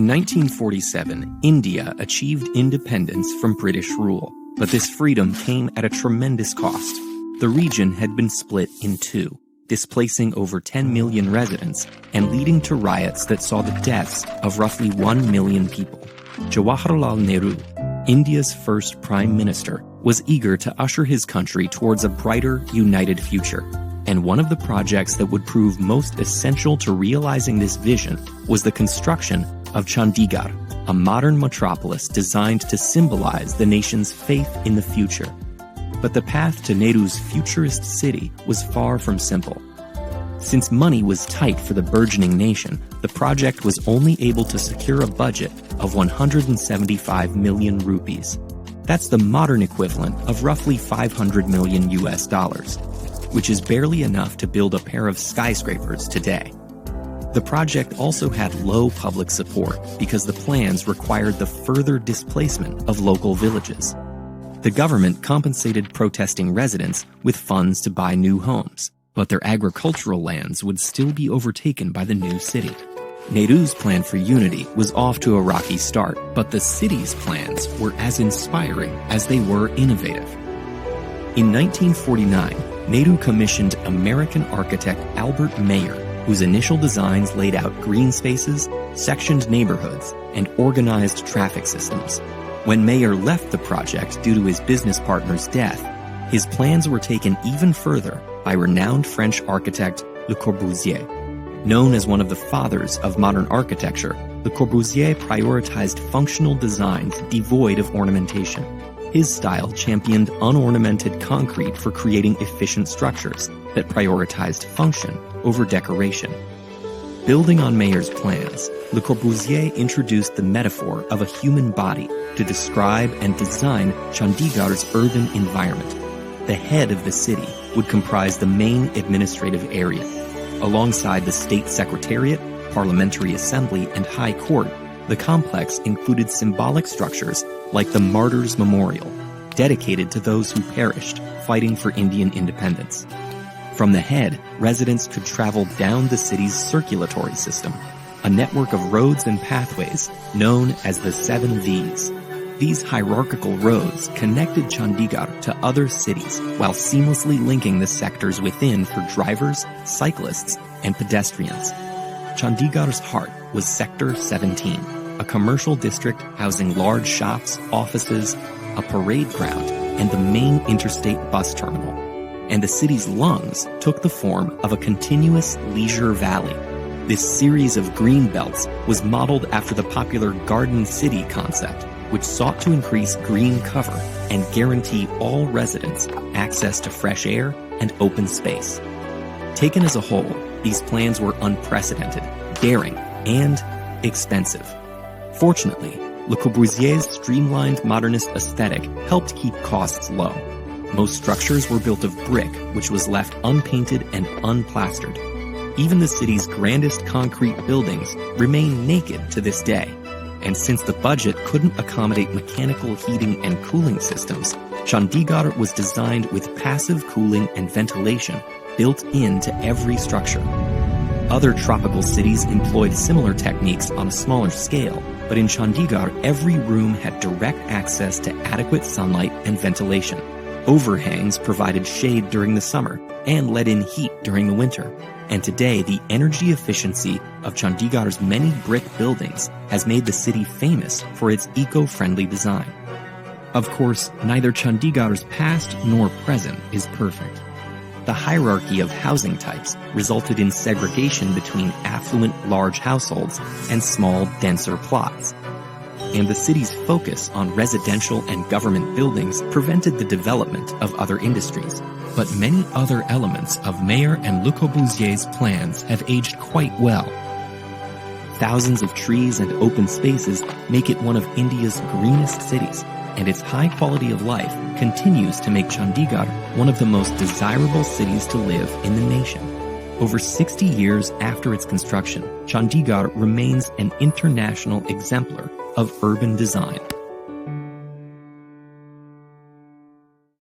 In 1947, India achieved independence from British rule, but this freedom came at a tremendous cost. The region had been split in two, displacing over 10 million residents and leading to riots that saw the deaths of roughly 1 million people. Jawaharlal Nehru, India's first prime minister, was eager to usher his country towards a brighter, united future. And one of the projects that would prove most essential to realizing this vision was the construction of Chandigarh, a modern metropolis designed to symbolize the nation's faith in the future. But the path to Nehru's futurist city was far from simple. Since money was tight for the burgeoning nation, the project was only able to secure a budget of 175 million rupees. That's the modern equivalent of roughly 500 million US dollars, which is barely enough to build a pair of skyscrapers today. The project also had low public support because the plans required the further displacement of local villages. The government compensated protesting residents with funds to buy new homes, but their agricultural lands would still be overtaken by the new city. Nehru's plan for unity was off to a rocky start, but the city's plans were as inspiring as they were innovative. In 1949, Nehru commissioned American architect Albert Mayer, whose initial designs laid out green spaces, sectioned neighborhoods, and organized traffic systems. When Mayer left the project due to his business partner's death, his plans were taken even further by renowned French architect Le Corbusier. Known as one of the fathers of modern architecture, Le Corbusier prioritized functional designs devoid of ornamentation. His style championed unornamented concrete for creating efficient structures that prioritized function over decoration. Building on Mayer's plans, Le Corbusier introduced the metaphor of a human body to describe and design Chandigarh's urban environment. The head of the city would comprise the main administrative area. Alongside the State Secretariat, Parliamentary Assembly, and High Court, the complex included symbolic structures like the Martyrs' Memorial, dedicated to those who perished fighting for Indian independence. From the head, residents could travel down the city's circulatory system, a network of roads and pathways known as the 7 V's. These hierarchical roads connected Chandigarh to other cities while seamlessly linking the sectors within for drivers, cyclists, and pedestrians. Chandigarh's heart was Sector 17, a commercial district housing large shops, offices, a parade ground, and the main interstate bus terminal. And the city's lungs took the form of a continuous leisure valley. This series of green belts was modeled after the popular Garden City concept, which sought to increase green cover and guarantee all residents access to fresh air and open space. Taken as a whole, these plans were unprecedented, daring, and expensive. Fortunately, Le Corbusier's streamlined modernist aesthetic helped keep costs low. Most structures were built of brick, which was left unpainted and unplastered. Even the city's grandest concrete buildings remain naked to this day. And since the budget couldn't accommodate mechanical heating and cooling systems, Chandigarh was designed with passive cooling and ventilation built into every structure. Other tropical cities employed similar techniques on a smaller scale, but in Chandigarh, every room had direct access to adequate sunlight and ventilation. Overhangs provided shade during the summer and let in heat during the winter. And today, the energy efficiency of Chandigarh's many brick buildings has made the city famous for its eco-friendly design. Of course, neither Chandigarh's past nor present is perfect. The hierarchy of housing types resulted in segregation between affluent large households and small, denser plots. And the city's focus on residential and government buildings prevented the development of other industries. But many other elements of Mayer and Le Corbusier's plans have aged quite well. Thousands of trees and open spaces make it one of India's greenest cities, and its high quality of life continues to make Chandigarh one of the most desirable cities to live in the nation. Over 60 years after its construction, Chandigarh remains an international exemplar of urban design.